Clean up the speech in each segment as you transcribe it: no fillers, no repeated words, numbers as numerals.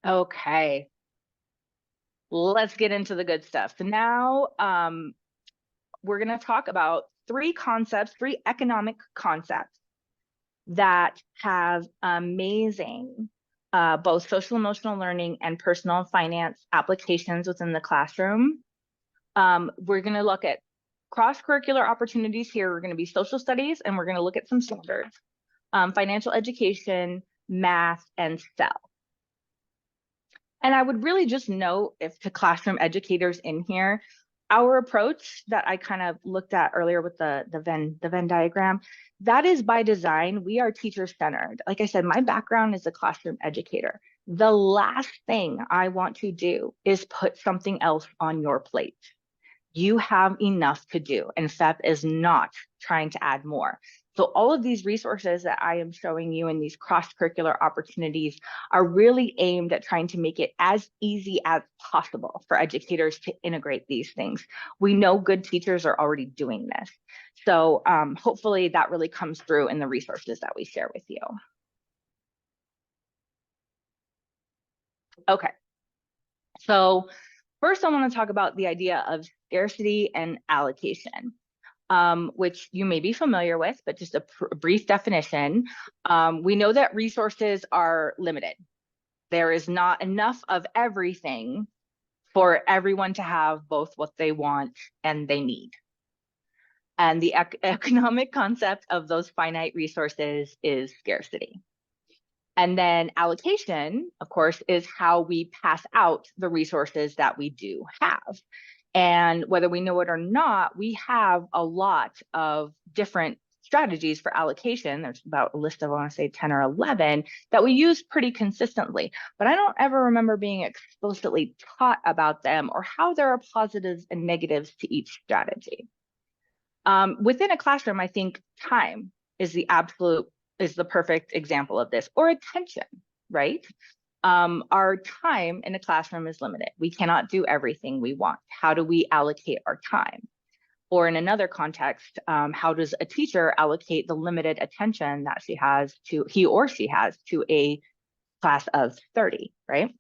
Okay, let's get into the good stuff. So now we're going to talk about three economic concepts that have amazing both social emotional learning and personal finance applications within the classroom. We're going to look at cross-curricular opportunities here. We're going to be social studies, and we're going to look at some standards, financial education, math, and SEL. And I would really just note, if to classroom educators in here, our approach that I kind of looked at earlier with the Venn diagram, that is by design. We are teacher centered. Like I said, my background is a classroom educator. The last thing I want to do is put something else on your plate. You have enough to do, and FEPPP is not trying to add more. So all of these resources that I am showing you in these cross-curricular opportunities are really aimed at trying to make it as easy as possible for educators to integrate these things. We know good teachers are already doing this. So hopefully that really comes through in the resources that we share with you. Okay, so first I want to talk about the idea of scarcity and allocation. Which you may be familiar with, but just a brief definition. We know that resources are limited. There is not enough of everything for everyone to have both what they want and they need. And the economic concept of those finite resources is scarcity. And then allocation, of course, is how we pass out the resources that we do have. And whether we know it or not, we have a lot of different strategies for allocation. There's about a list of, I want to say 10 or 11 that we use pretty consistently, but I don't ever remember being explicitly taught about them or how there are positives and negatives to each strategy. Within a classroom, I think time is the perfect example of this, or attention, right? Our time in a classroom is limited. We cannot do everything we want. How do we allocate our time? Or in another context, how does a teacher allocate the limited attention that he or she has to a class of 30, right?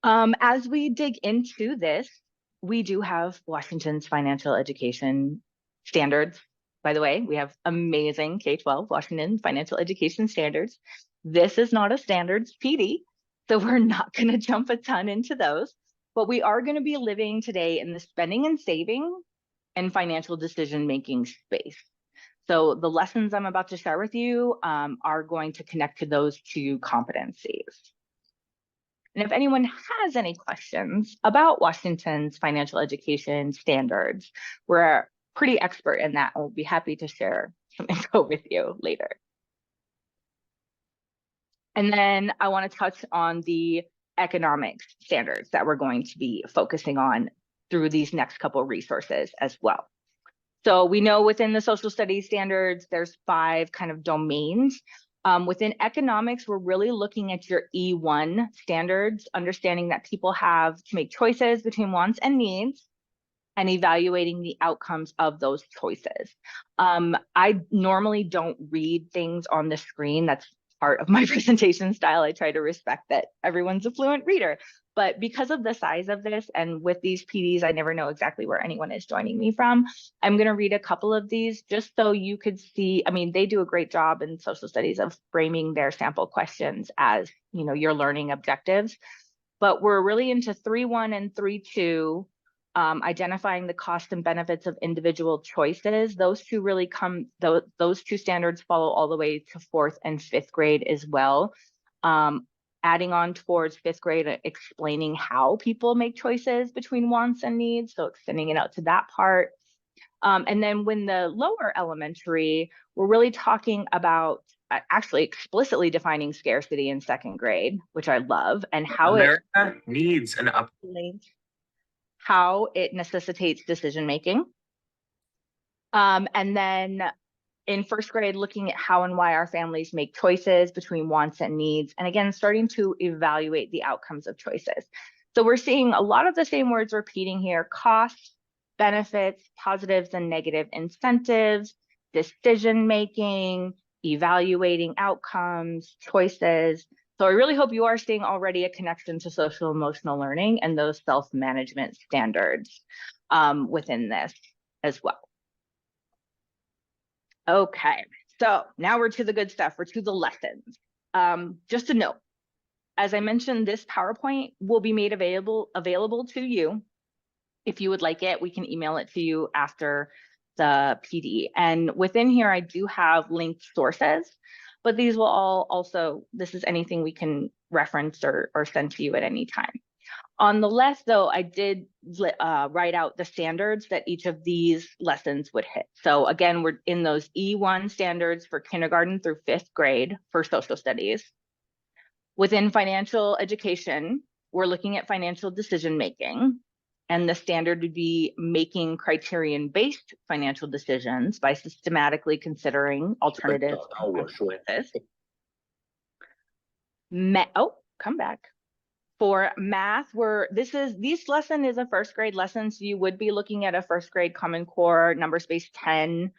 As we dig into this, we do have Washington's financial education standards. By the way, we have amazing K-12 Washington financial education standards. This is not a standards PD, so we're not going to jump a ton into those, but we are going to be living today in the spending and saving and financial decision-making space. So the lessons I'm about to share with you are going to connect to those two competencies. And if anyone has any questions about Washington's financial education standards, we're pretty expert in that. We'll be happy to share some info with you later. And then I want to touch on the economics standards that we're going to be focusing on through these next couple of resources as well. So we know within the social studies standards, there's 5 kind of domains. Within economics, we're really looking at your E1 standards, understanding that people have to make choices between wants and needs and evaluating the outcomes of those choices. I normally don't read things on the screen. That's part of my presentation style. I try to respect that everyone's a fluent reader. But because of the size of this and with these PDs, I never know exactly where anyone is joining me from. I'm going to read a couple of these just so you could see. I mean, they do a great job in social studies of framing their sample questions as, your learning objectives. But we're really into 3.1 and 3.2, identifying the cost and benefits of individual choices. Those two really those two standards follow all the way to 4th and 5th grade as well. Adding on towards 5th grade, explaining how people make choices between wants and needs, so extending it out to that part. And then when the lower elementary, we're really talking about actually explicitly defining scarcity in 2nd grade, which I love, and how America needs an how it necessitates decision making. And then in 1st grade, looking at how and why our families make choices between wants and needs, and again, starting to evaluate the outcomes of choices. So we're seeing a lot of the same words repeating here: costs, benefits, positives and negative incentives, decision making, evaluating outcomes, choices. So I really hope you are seeing already a connection to social emotional learning and those self-management standards within this as well. Okay, so now we're to the good stuff. We're to the lessons. Just a note, as I mentioned, this PowerPoint will be made available to you. If you would like it, we can email it to you after the PD. And within here, I do have linked sources, but these will all also, this is anything we can reference or send to you at any time. On the left, though, I did write out the standards that each of these lessons would hit. So again, we're in those E1 standards for kindergarten through 5th grade for social studies. Within financial education, we're looking at financial decision making. And the standard would be making criterion-based financial decisions by systematically considering alternatives and consequences. Come back. For math, this lesson is a 1st grade lesson, so you would be looking at a 1st grade Common Core number space 10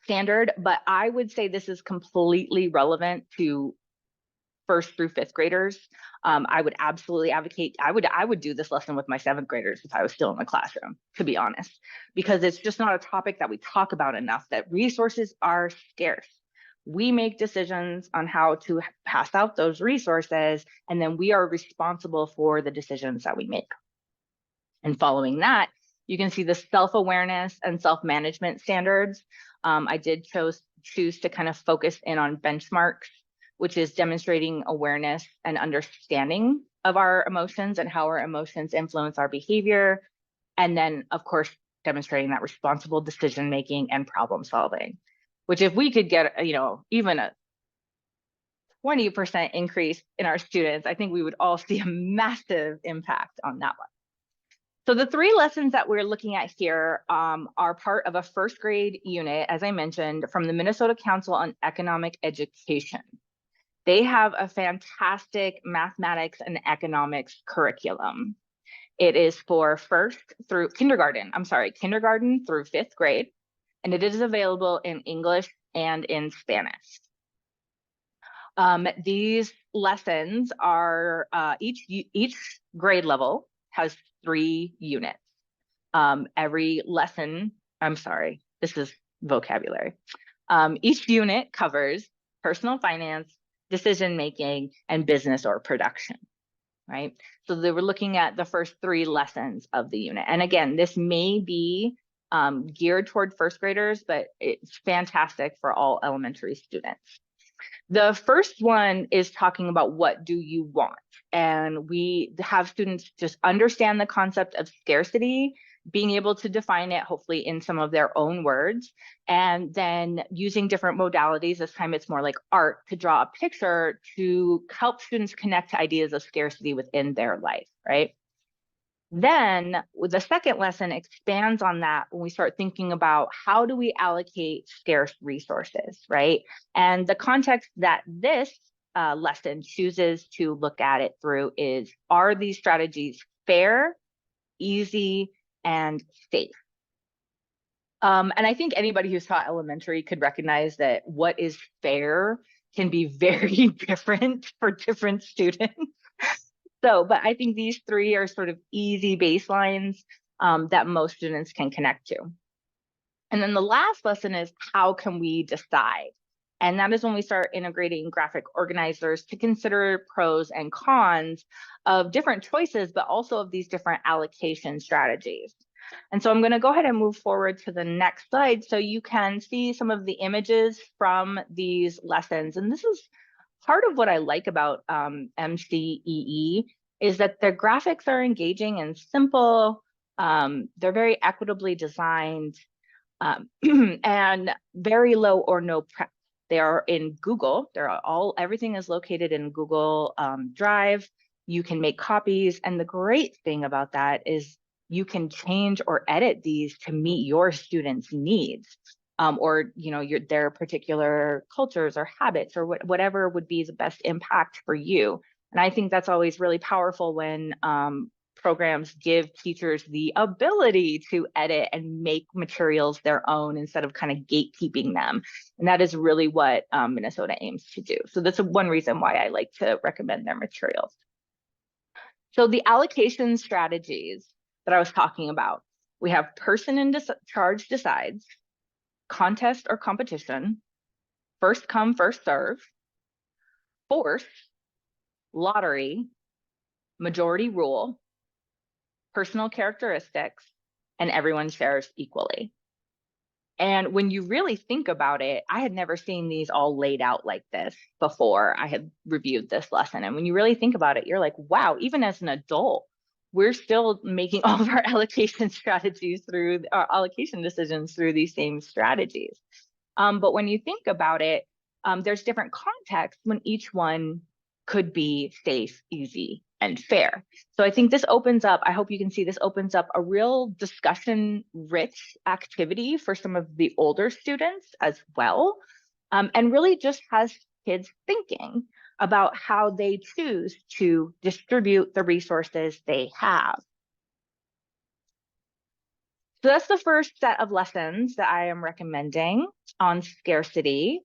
standard, but I would say this is completely relevant to 1st through 5th graders. I would absolutely advocate, I would do this lesson with my 7th graders if I was still in the classroom, to be honest, because it's just not a topic that we talk about enough, that resources are scarce. We make decisions on how to pass out those resources, and then we are responsible for the decisions that we make. And following that, you can see the self-awareness and self-management standards. I did choose to kind of focus in on benchmarks, which is demonstrating awareness and understanding of our emotions and how our emotions influence our behavior. And then, of course, demonstrating that responsible decision-making and problem solving, which if we could get, even a 20% increase in our students, I think we would all see a massive impact on that one. So the 3 lessons that we're looking at here are part of a 1st grade unit, as I mentioned, from the Minnesota Council on Economic Education. They have a fantastic mathematics and economics curriculum. It is for kindergarten through 5th grade, and it is available in English and in Spanish. These lessons are, each grade level has 3 units. Every lesson, this is vocabulary. Each unit covers personal finance, decision-making, and business or production, right? So they were looking at the first 3 lessons of the unit. And again, this may be geared toward 1st graders, but it's fantastic for all elementary students. The first one is talking about what do you want? And we have students just understand the concept of scarcity, being able to define it, hopefully in some of their own words, and then using different modalities. This time it's more like art to draw a picture to help students connect to ideas of scarcity within their life, right? Then the second lesson expands on that when we start thinking about how do we allocate scarce resources, right? And the context that this lesson chooses to look at it through is, are these strategies fair, easy, and safe? And I think anybody who's taught elementary could recognize that what is fair can be very different for different students. But I think these 3 are sort of easy baselines that most students can connect to. And then the last lesson is, how can we decide? And that is when we start integrating graphic organizers to consider pros and cons of different choices, but also of these different allocation strategies. And so I'm going to go ahead and move forward to the next slide so you can see some of the images from these lessons. And this is part of what I like about MCEE is that their graphics are engaging and simple. They're very equitably designed and very low or no prep. They are in Google. Everything is located in Google Drive. You can make copies. And the great thing about that is you can change or edit these to meet your students' needs. Or their particular cultures or habits or whatever would be the best impact for you. And I think that's always really powerful when programs give teachers the ability to edit and make materials their own instead of kind of gatekeeping them. And that is really what Minnesota aims to do. So that's one reason why I like to recommend their materials. So the allocation strategies that I was talking about, we have person in charge decides, contest or competition, first come, first serve, force, lottery, majority rule, personal characteristics, and everyone shares equally. And when you really think about it, I had never seen these all laid out like this before I had reviewed this lesson. And when you really think about it, you're like, wow, even as an adult, we're still making all of our allocation strategies through our allocation decisions through these same strategies. But when you think about it, there's different contexts when each one could be safe, easy, and fair. So I think this opens up, I hope you can see this opens up a real discussion rich activity for some of the older students as well, and really just has kids thinking about how they choose to distribute the resources they have. So that's the first set of lessons that I am recommending on scarcity.